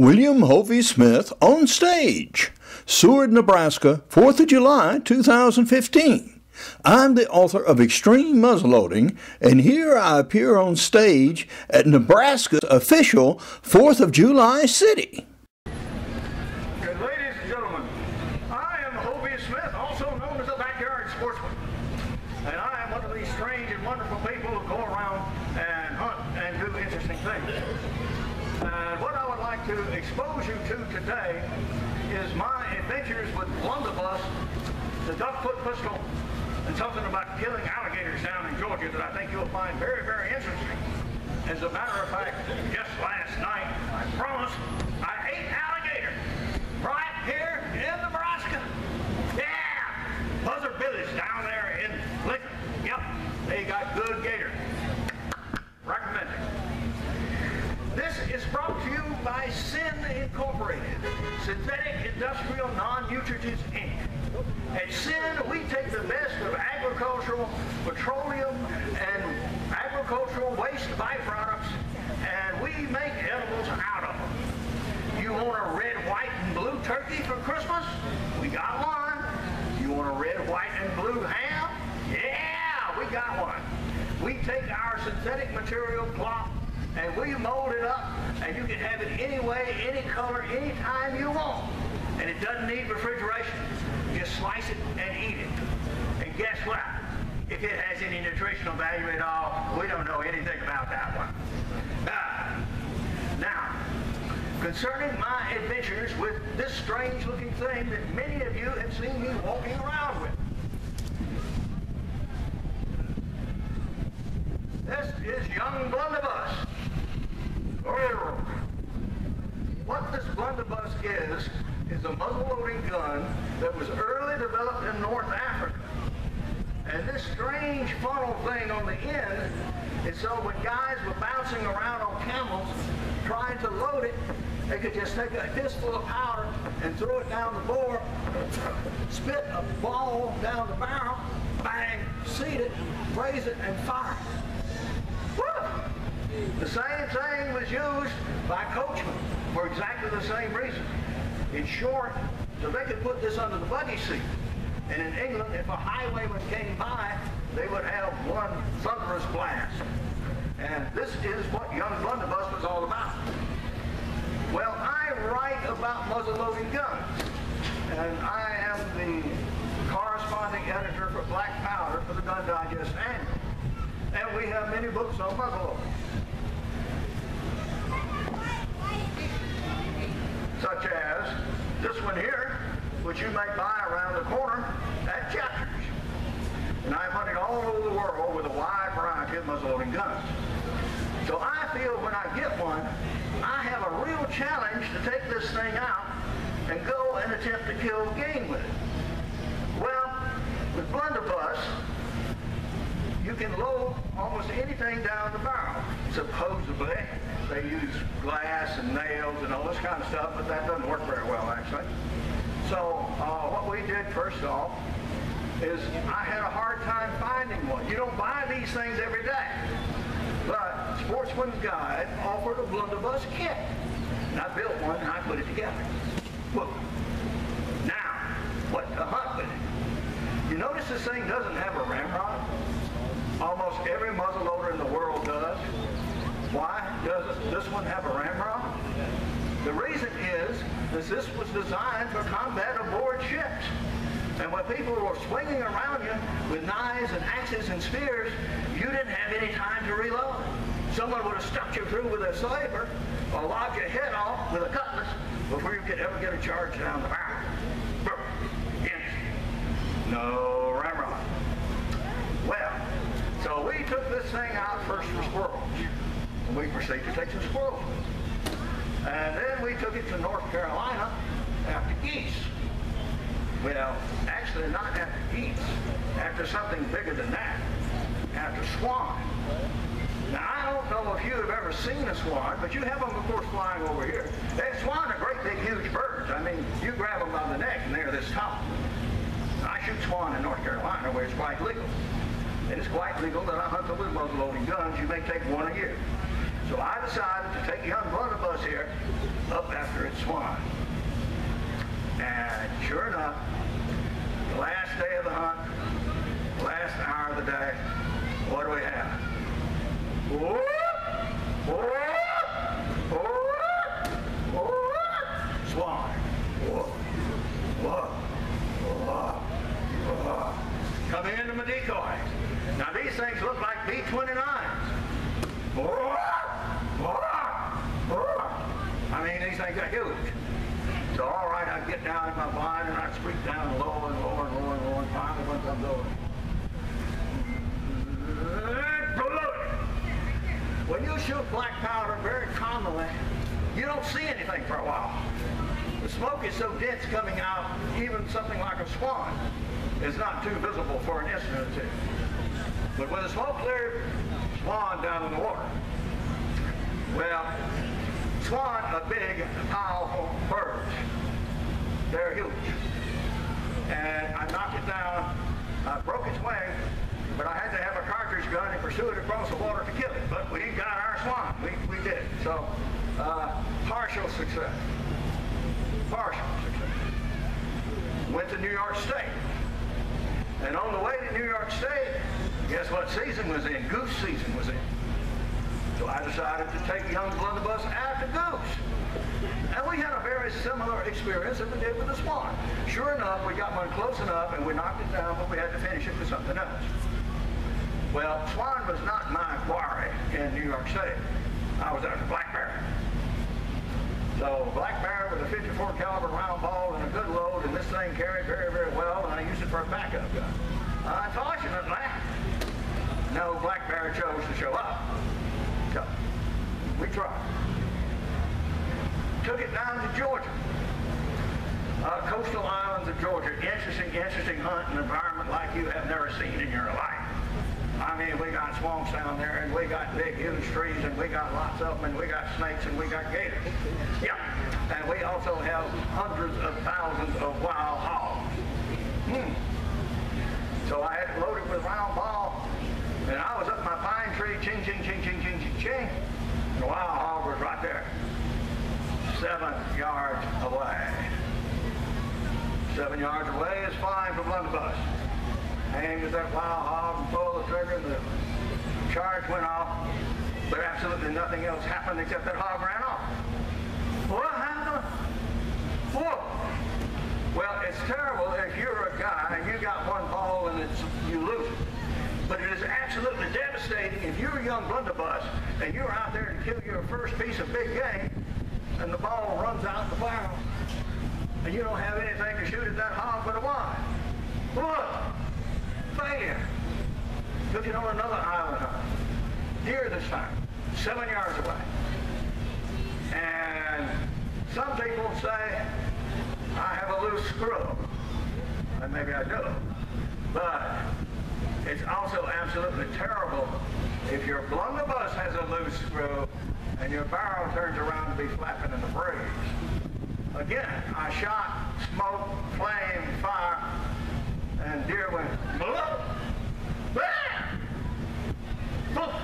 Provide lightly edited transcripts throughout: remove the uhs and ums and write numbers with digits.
William Hovey Smith on stage, Seward, Nebraska, 4th of July, 2015. I'm the author of Extreme Muzzleloading, and here I appear on stage at Nebraska's official 4th of July city. Good ladies and gentlemen, I am Hovey Smith, also known as a backyard sportsman. And I am one of these strange and wonderful people who go around and hunt and do interesting things. And what I would like to expose you to today is my adventures with Blunderbuss, the duck-foot pistol, and something about killing alligators down in Georgia that I think you'll find very, very interesting. As a matter of fact, just last night, I promise, I ate alligator right here in Nebraska. Yeah! Buzzard Village down there in Lincoln. Yep, they got good gator. Recommend it. This is brought to you by Sin Incorporated, Synthetic Industrial Non-Nutritives Inc. At Sin, we take the best of agricultural, petroleum, and agricultural waste byproducts, and we make edibles out of them. You want a red, white, and blue turkey for Christmas? We got one. You want a red, white, and blue ham? Yeah, we got one. We take our synthetic material cloth and we mold it up, and you can have it any way, any color, anytime you want. And it doesn't need refrigeration. Just slice it and eat it. And guess what? If it has any nutritional value at all, we don't know anything about that one. Now, concerning my adventures with this strange-looking thing that many of you have seen me walking around with. This is young Blunderbuss. What this Blunderbuss is a muzzle-loading gun that was early developed in North Africa. And this strange funnel thing on the end is so when guys were bouncing around on camels trying to load it, they could just take a fistful of powder and throw it down the bore, spit a ball down the barrel, bang, seat it, raise it, and fire. Woo! The same thing was used by coachmen for exactly the same reason. In short, so they could put this under the buggy seat. And in England, if a highwayman came by, they would have one thunderous blast. And this is what young Blunderbuss was all about. Well, I write about muzzle-loading guns. And I am the corresponding editor for Black Powder for the Gun Digest Annual. And we have many books on muzzleloading. Such as this one here, which you may buy around the corner at Chapters. And I've hunted all over the world with a wide variety of muzzleloading guns. So I feel when I get one, I have a real challenge to take this thing out and go and attempt to kill game with it. Well, with Blunderbuss, you can load almost anything down the barrel. Supposedly, they use glass and nails and all this kind of stuff, but that doesn't work very well, actually. So what we did first off is I had a hard time finding one. You don't buy these things every day. But Sportsman's Guide offered a Blunderbuss kit. And I built one and I put it together. Look. Now, what to hunt with it? You notice this thing doesn't have a ramrod? Almost every muzzleloader in the world does. Why doesn't this one have a ramrod? The reason is that this was designed for combat aboard ships. And when people were swinging around you with knives and axes and spears, you didn't have any time to reload. Someone would have stuck you through with a saber or lopped your head off with a cutlass before you could ever get a charge down the barrel. No ramrod. Well, so we took this thing out first for squirrels. And we proceeded to take some squirrels. And then we took it to North Carolina after geese. Well, actually not after geese, after something bigger than that, after swan. Now, I don't know if you have ever seen a swan, but you have them, of course, flying over here. Swans are great big huge birds. I mean, you grab them by the neck and they're this tall. I shoot swan in North Carolina where it's quite legal. It is quite legal that I hunt them with muzzle-loading guns. You may take one a year. So I decided to take young Blunderbuss here up after things are huge. So all right, I'd get down in my blind and I'd sweep down lower and lower and lower and lower, and finally one comes over. When you shoot black powder very commonly, you don't see anything for a while. The smoke is so dense coming out, even something like a swan is not too visible for an instant or two. But when the smoke cleared, swan down in the water. Well, swan are big, powerful birds. They're huge. And I knocked it down, I broke its wing, but I had to have a cartridge gun and pursue it across the water to kill it. But we got our swan. We did it. So, partial success. Partial success. Went to New York State. And on the way to New York State, guess what season was in? Goose season was in. So I decided to take young Blunderbuss after goose. And we had a very similar experience as we did with the swan. Sure enough, we got one close enough and we knocked it down, but we had to finish it with something else. Well, swan was not my quarry in New York State. I was after black bear. So black bear with a 54 caliber round ball and a good load, and this thing carried very, very well, and I used it for a backup gun. Unfortunately, no black bear chose to show up. So we tried. Took it down to Georgia. Coastal islands of Georgia. Interesting hunt and environment like you have never seen in your life. I mean, we got swamps down there, and we got big, huge trees, and we got lots of them, and we got snakes, and we got gators. Yeah. And we also have hundreds of thousands of wild hogs. So I had it loaded with round ball, and I was up my pine tree, ching, ching, ching, ching, ching, ching, ching. The wild hog was right there, 7 yards away. 7 yards away is fine for Blunderbuss. Aimed at that wild hog and pulled the trigger, and the charge went off, but absolutely nothing else happened except that hog ran off. What happened? Whoa! Well, it's terrible if you're a guy and you got one ball and you lose it. But it is absolutely devastating if you're a young Blunderbuss and you're out there to kill your first piece of big game and the ball runs out the barrel and you don't have anything to shoot at that hog but a wide. What? Failure. Took it on another island hunt. Deer this time, 7 yards away. And some people say I have a loose screw. And maybe I do. But it's also absolutely terrible if your Blunderbuss has a loose screw and your barrel turns around to be flapping in the breeze. Again, I shot, smoke, flame, fire, and deer went, blah, blah, blah.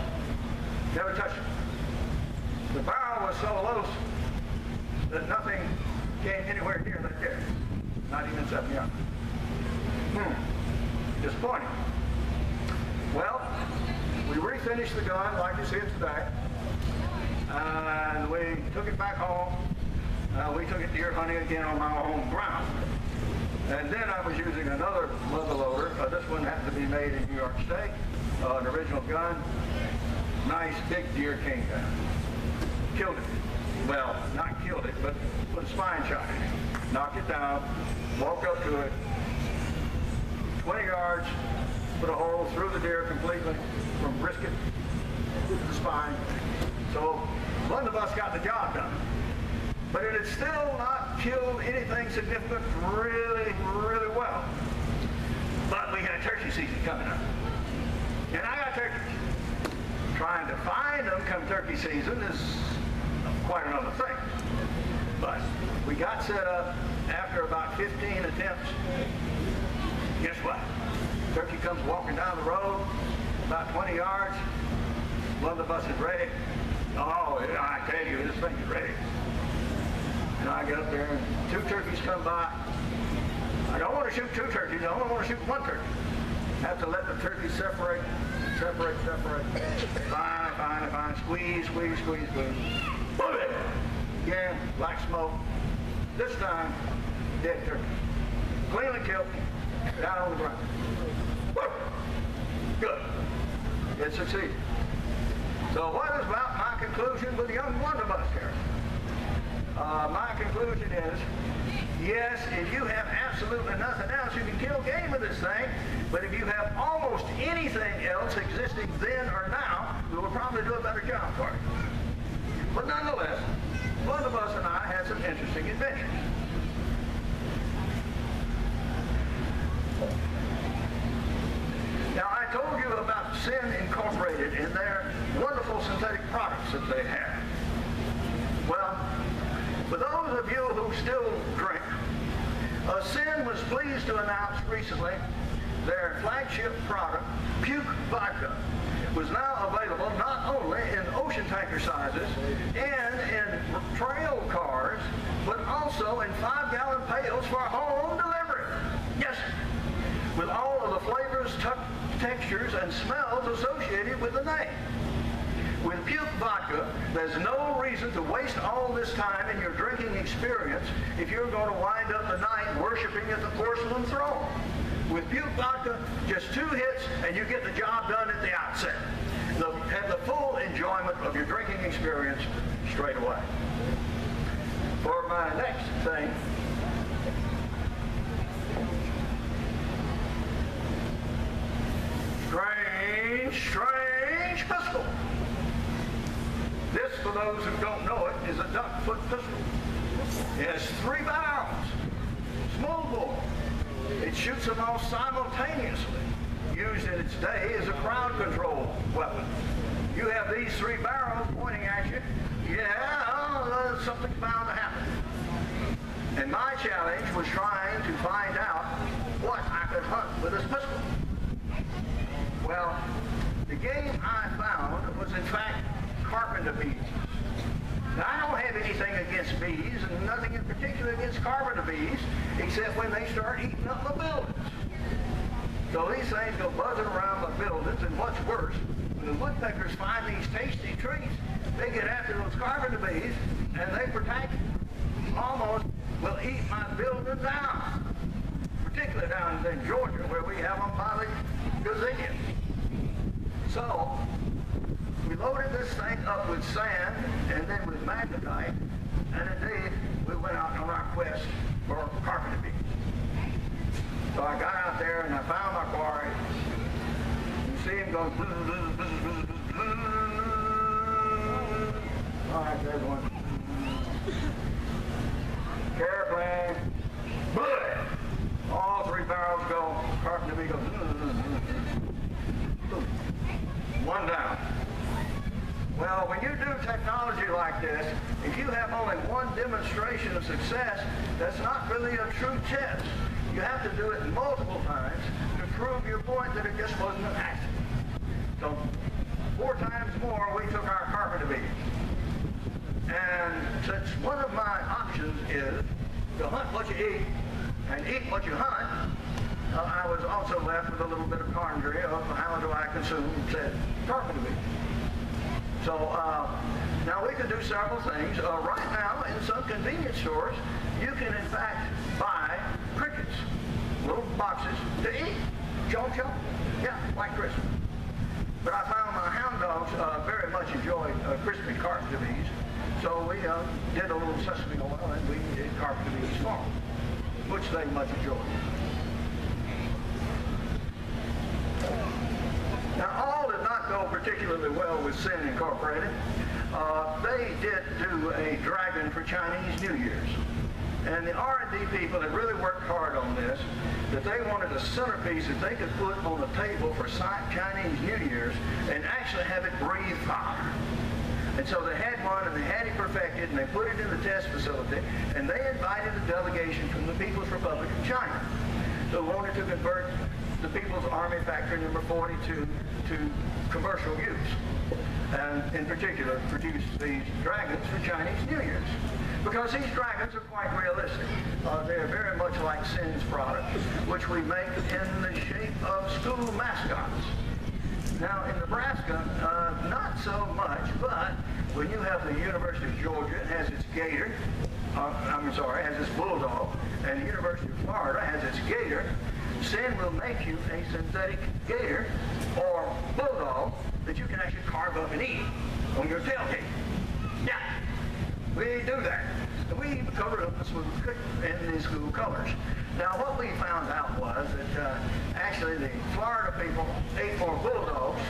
Never touched it. The barrel was so loose that nothing came anywhere near that deer. Not even 7 yards. Disappointing. Well, we refinished the gun like you see it today. And we took it back home. We took it deer hunting again on my home ground. And then I was using another muzzleloader. This one happened to be made in New York State. An original gun. Nice big deer king gun. Killed it. Well, not killed it, but put a spine shot in it. Knocked it down. Walked up to it. 20 yards. Put a hole through the deer completely from brisket to the spine. So Blunderbuss got the job done. But it had still not killed anything significant really, really well. But we had turkey season coming up. And I got turkeys. Trying to find them come turkey season is quite another thing. But we got set up after about 15 attempts. Guess what? Turkey comes walking down the road, about 20 yards. Blunderbuss is ready. Oh, I tell you, this thing is ready. And I get up there and 2 turkeys come by. I don't want to shoot 2 turkeys, I only want to shoot 1 turkey. Have to let the turkeys separate. Fine. Squeeze. Boom! Again, black smoke. This time, dead turkey. Cleanly killed, down on the ground. Woo! Good. It succeeded. So what is about my conclusion with the young Blunderbuss here? My conclusion is, yes, if you have absolutely nothing else, you can kill game with this thing. But if you have almost anything else existing then or now, we will probably do a better job for it. But nonetheless, Blunderbuss and I had some interesting adventures. Now, I told you about Sin Incorporated and their wonderful synthetic products that they have. Well, for those of you who still drink, Sin was pleased to announce recently their flagship product, Puke Vodka, was now available not only in ocean tanker sizes and in trail cars, but also in 5-gallon pails for home delivery. Yes, with all of the flavors, textures, and smells associated with the name. With Puke Vodka, there's no reason to waste all this time in your drinking experience if you're going to wind up the night worshiping at the porcelain throne. With Puke Vodka, just 2 hits and you get the job done at the outset. Have the full enjoyment of your drinking experience straight away. For my next thing, strange pistol. This, for those who don't know it, is a duck-foot pistol. It has 3 barrels, small bore. It shoots them all simultaneously, used in its day as a crowd control weapon. You have these 3 barrels pointing at you, yeah, something's bound to happen. And my challenge was trying to find out what I could hunt with this pistol. Well, the game I found was in fact carpenter bees. Now, I don't have anything against bees and nothing in particular against carpenter bees, except when they start eating up my buildings. So these things go buzzing around my buildings, and what's worse, when the woodpeckers find these tasty treats, they get after those carpenter bees, and they almost will eat my building down. Particularly down in Georgia, where we have them by the gazillion. So, we loaded this thing up with sand and then with magnetite, and indeed, we went out on our quest for carpenter bees. So I got out there and I found my quarry. You see him going, bzz, bzz, bzz, bzz, bzz, bzz. All right, there's one. Carefully, bullet. All 3 barrels go, carpenter bee goes, one down. Well, when you do technology like this, if you have only one demonstration of success, that's not really a true test. You have to do it multiple times to prove your point that it just wasn't an accident. So 4 times more, we took our carpenter bees. And since one of my options is to hunt what you eat and eat what you hunt, I was also left with a little bit of quandary of how do I consume said carpenter bees. So now we can do several things. Right now, in some convenience stores, you can in fact buy crickets, little boxes to eat. Chomp chomp, yeah, like Christmas. But I found my hound dogs very much enjoyed crispy carpenter bees, so we did a little sesame oil and we did carpenter bees for them, which they much enjoyed. Now, all did not go particularly well with Sin Incorporated. They did do a dragon for Chinese New Year's. And the R&D people had really worked hard on this, that they wanted a centerpiece that they could put on the table for Chinese New Year's and actually have it breathe fire. And so they had one and they had it perfected and they put it in the test facility and they invited a delegation from the People's Republic of China who wanted to convert the People's Army Factory number 42 to commercial use, and in particular produce these dragons for Chinese New Year's. Because these dragons are quite realistic. They are very much like Sin's product, which we make in the shape of school mascots. Now in Nebraska, not so much, but when you have the University of Georgia, it has its gator, has its bulldog, and the University of Florida has its gator, Sin will make you a synthetic gator or bulldog that you can actually carve up and eat on your tailgate. Yeah, we do that. we covered up in the school colors. Now, what we found out was that actually the Florida people ate more bulldogs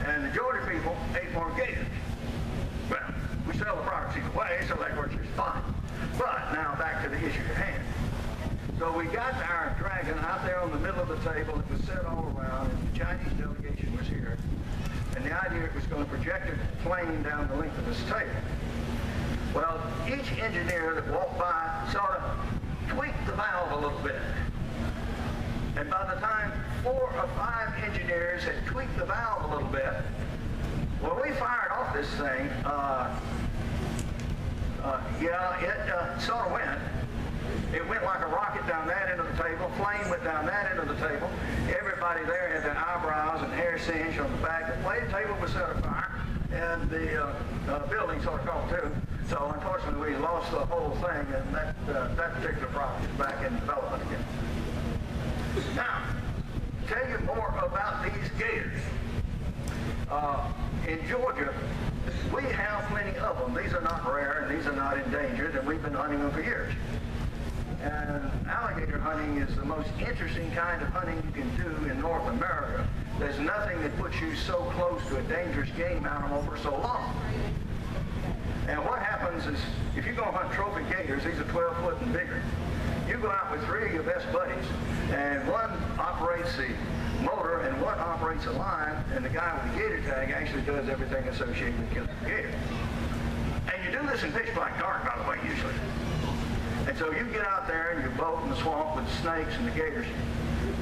and the Georgia people ate more gators. Well, we sell the products either way, so that works just fine. But now back to the issue at hand. So we got our dragon out there on the middle of the table. It was set all around, and the Chinese delegation was here. And the idea it was going to project a plane down the length of this table. Well, each engineer that walked by sort of tweaked the valve a little bit. And by the time 4 or 5 engineers had tweaked the valve a little bit, well, we fired off this thing. It sort of went. It went like a rocket down that end of the table. Flame went down that end of the table. Everybody there had their eyebrows and hair singed on the back. The table was set afire, and the building sort of caught too. So unfortunately, we lost the whole thing, and that particular project is back in development again. Now, tell you more about these gators. In Georgia, we have plenty of them. These are not rare, and these are not endangered, and we've been hunting them for years. And alligator hunting is the most interesting kind of hunting you can do in North America. There's nothing that puts you so close to a dangerous game animal for so long. And what happens is, if you go hunt trophy gators, these are 12 foot and bigger. You go out with 3 of your best buddies, and one operates the motor and one operates the line, and the guy with the gator tag actually does everything associated with killing the gator. And you do this in pitch black dark, by the way, usually. And so you get out there in your boat in the swamp with the snakes and the gators,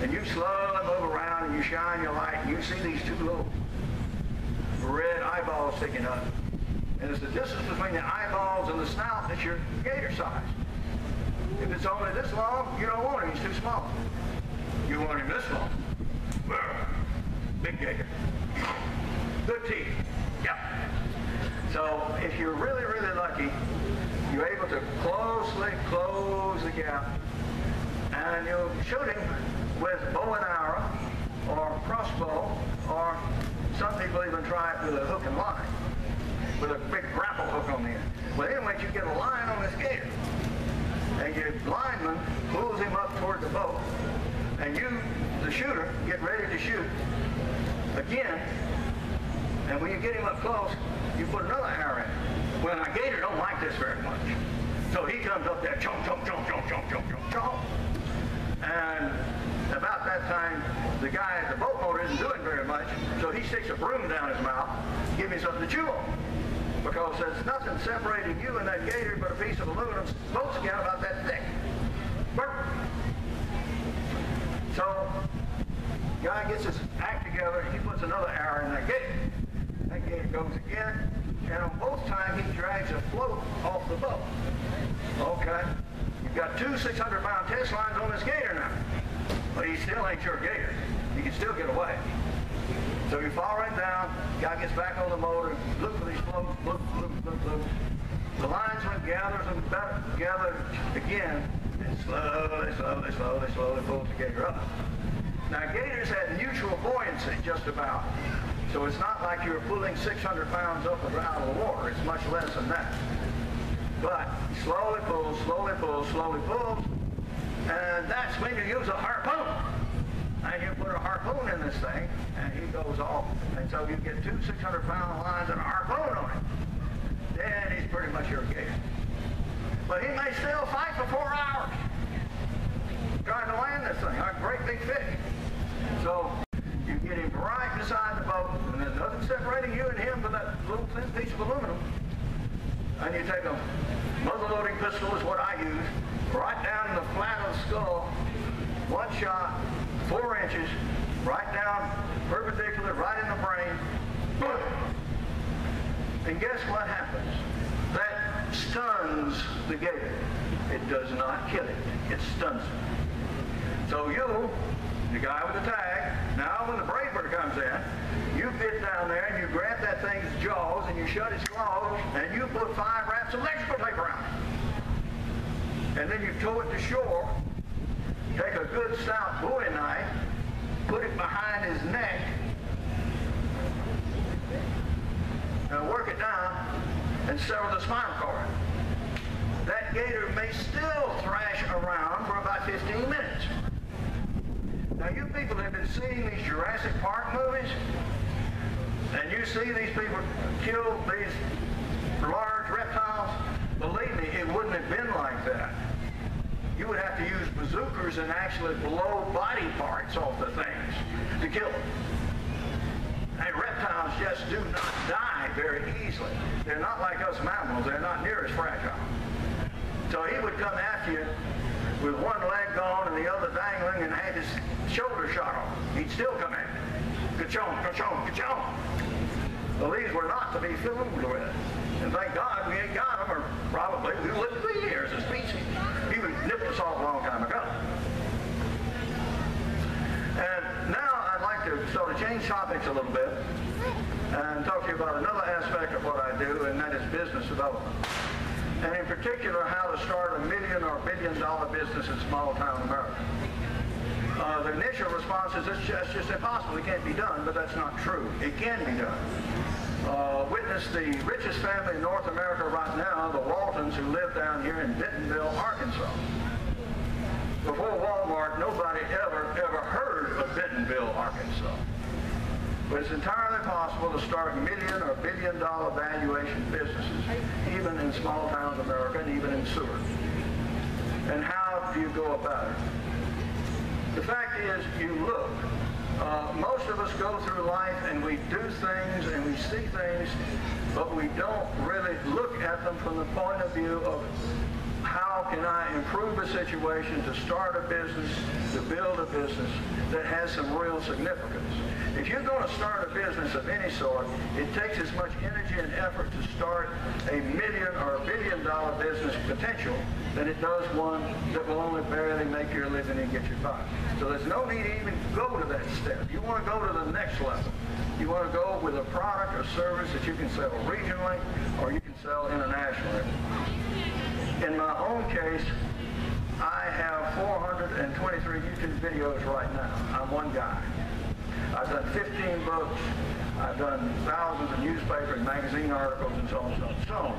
and you slowly move around and you shine your light, and you see these 2 little red eyeballs sticking up. And it's the distance between the eyeballs and the snout that's your gator size. If it's only this long, you don't want him. He's too small. You want him this long. Big gator. Good teeth. Yep. So if you're really, really lucky, you're able to closely close the gap, and you'll shoot him with bow and arrow or crossbow, or some people even try it with a hook and line, with a big grapple hook on the end. Well, anyway, you get a line on this gator, and your lineman pulls him up toward the boat, and you, the shooter, get ready to shoot again, and when you get him up close, you put another arrow in. Well, a gator don't like this very much. So he comes up there, chomp, chomp, chomp, chomp, chomp, chomp, chomp, chomp. And about that time, the guy at the boat motor isn't doing very much, so he sticks a broom down his mouth, give me something to chew on. Because there's nothing separating you and that gator but a piece of aluminum boat skin about that thick. Burp. So, guy gets his act together, he puts another arrow in that gator. That gator goes again, and on both times he drags a float off the boat. Okay? You've got 2 600-pound test lines on this gator now. But he still ain't your gator. He can still get away. So you fall right down, guy gets back on the motor, look for these floats, look. The linesman gathers them back, gather again, and slowly pulls the gator up. Now gators have neutral buoyancy just about. So it's not like you're pulling 600 pounds up or out of the water. It's much less than that. But slowly pulls, and that's when you use a harpoon. And you put a harpoon in this thing, and he goes off. And so you get 2 600-pound lines and a harpoon on him. Then he's pretty much your gator. But he may still fight for 4 hours trying to land this thing, a great big fish. So you get him right beside the boat, and there's nothing separating you and him but that little thin piece of aluminum. And you take a muzzle-loading pistol is what I use, right down in the flat of the skull, one shot, 4 inches, right down, perpendicular, right in the brain. Boom! And guess what happens? That stuns the gator. It does not kill it. It stuns it. So you, the guy with the tag, now when the braver comes in, you get down there and you grab that thing's jaws and you shut its claws and you put 5 wraps of electrical tape around it. And then you tow it to shore, take a good stout bowie knife, put it behind his neck, and work it down and sever the spinal cord. people have been seeing these Jurassic Park movies, and you see these people kill these large reptiles, believe me, it wouldn't have been like that. You would have to use bazookas and actually blow body parts off the things to kill them. And reptiles just do not die very easily. They're not like us mammals. They're not near as fragile. So he would come after you with one leg gone and the other dangling and had his shoulder shot off. He'd still come at you. Ka-chong, ka-chong, ka-chong. Well, these were not to be filmed with. And thank God we ain't got them, or probably we wouldn't be here as a species. He would nip us off a long time ago. And now I'd like to sort of change topics a little bit and talk to you about another aspect of what I do, and that is business development. And in particular, how to start a million or billion-dollar business in small-town America. The initial response is it's just impossible. It can't be done, but that's not true. It can be done. Witness the richest family in North America right now, the Waltons, who live down here in Bentonville, Arkansas. Before Walmart, nobody ever heard of Bentonville, Arkansas. But it's entirely possible to start million or billion-dollar valuation businesses, even in small towns America and even in Seward. And how do you go about it? The fact is, you look. Most of us go through life and we do things and we see things, but we don't really look at them from the point of view of how can I improve a situation to start a business, to build a business that has some real significance. If you're going to start a business of any sort, it takes as much energy and effort to start a million or a billion-dollar business potential than it does one that will only barely make your living and get you by. So there's no need to even go to that step. You want to go to the next level. You want to go with a product or service that you can sell regionally or you can sell internationally. In my own case, I have 423 YouTube videos right now. I'm one guy. I've done 15 books. I've done thousands of newspaper and magazine articles and so on and so on and so on.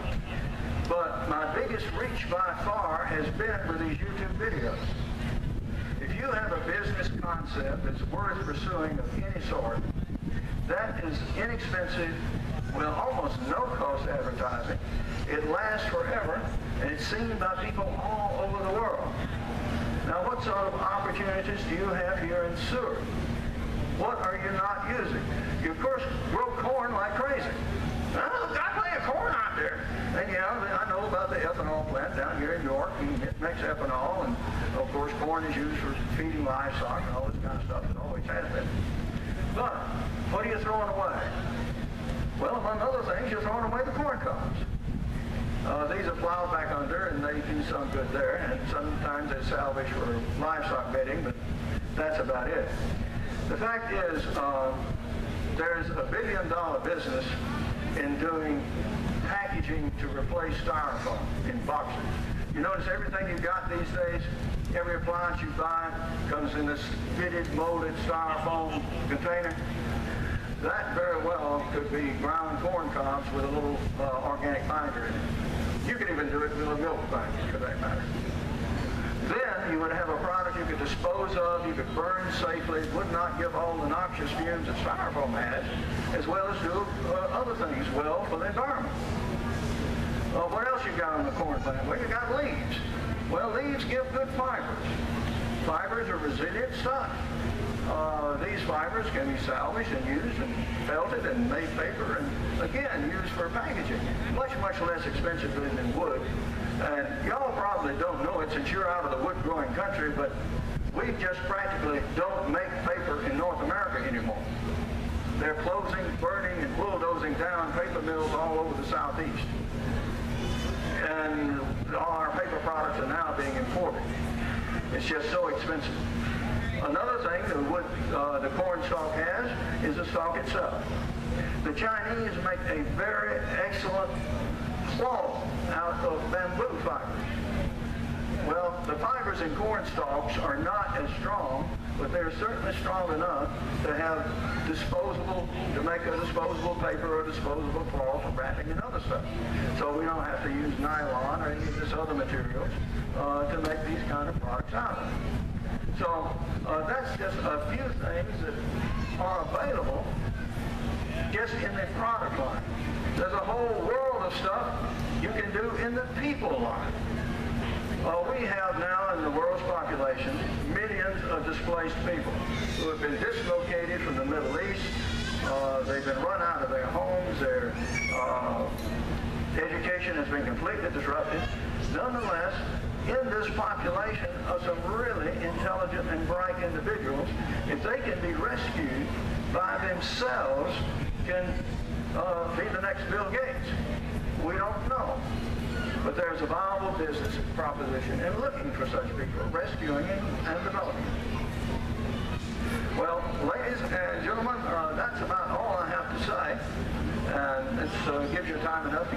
But my biggest reach by far has been with these YouTube videos. If you have a business concept that's worth pursuing of any sort, that is inexpensive, with almost no-cost advertising. It lasts forever, and it's seen by people all over the world. Now, what sort of opportunities do you have here in Seward? What are you not using? You, of course, grow corn like crazy. Oh, got plenty of corn out there. And yeah, I know about the ethanol plant down here in York, and it makes ethanol, and of course corn is used for feeding livestock and all this kind of stuff. It always has been. But what are you throwing away? Well, among other things, you're throwing away the corn cobs. These are plowed back under, and they do some good there, and sometimes they salvage for livestock bedding, but that's about it. The fact is, there's a billion-dollar business in doing packaging to replace styrofoam in boxes. You notice everything you've got these days, every appliance you buy comes in this fitted, molded styrofoam container. That very well could be ground corn cobs with a little organic binder in it. You could even do it with a milk binder, for that matter. Then you would have a product you could dispose of, you could burn safely, it would not give all the noxious fumes that styrofoam has, as well as do other things well for the environment. What else you got on the corn plant? Well, you got leaves. Well, leaves give good fibers. Fibers are resilient stuff. These fibers can be salvaged and used and felted and made paper and, again, used for packaging. Much, much less expensive than wood. And y'all probably don't know it since you're out of the wood-growing country, but we just practically don't make paper in North America anymore. They're closing, burning, and bulldozing down paper mills all over the southeast. And all our paper products are now being imported. It's just so expensive. Another thing the corn stalk has is the stalk itself. The Chinese make a very excellent cloth out of bamboo fibers. Well, the fibers in corn stalks are not as strong, but they're certainly strong enough to make a disposable paper or disposable cloth for wrapping and other stuff. So we don't have to use nylon or any of this other materials to make these kind of products out of. So that's just a few things that are available just in the product line. There's a whole world of stuff you can do in the people line. We have now in the world's population millions of displaced people who have been dislocated from the Middle East. They've been run out of their homes. Their education has been completely disrupted. Nonetheless, in this population of some really intelligent and bright individuals, if they can be rescued by themselves, can be the next Bill Gates. We don't know. But there's a viable business proposition in looking for such people, rescuing them and developing them. Well, ladies and gentlemen, that's about all I have to say. And it gives you time enough to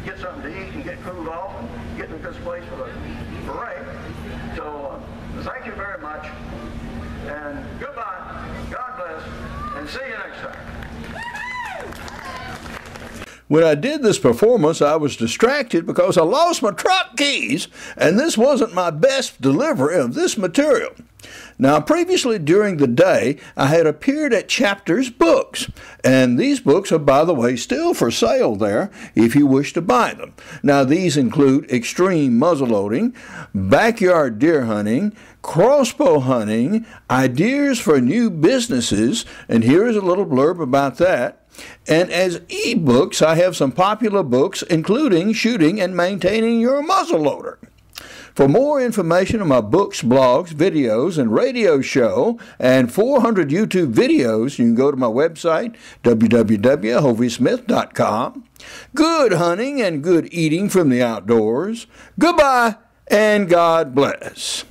get something to eat and get cooled off and get in a good place for the parade. So thank you very much. And goodbye. God bless. And see you next time. When I did this performance, I was distracted because I lost my truck keys, and this wasn't my best delivery of this material. Now, previously during the day, I had appeared at Chapters Books, and these books are, by the way, still for sale there if you wish to buy them. Now, these include extreme muzzleloading, backyard deer hunting, crossbow hunting, ideas for new businesses, and here is a little blurb about that. And as e-books, I have some popular books, including Shooting and Maintaining Your Muzzleloader. For more information on my books, blogs, videos, and radio show, and 400 YouTube videos, you can go to my website, www.hoveysmith.com. Good hunting and good eating from the outdoors. Goodbye, and God bless.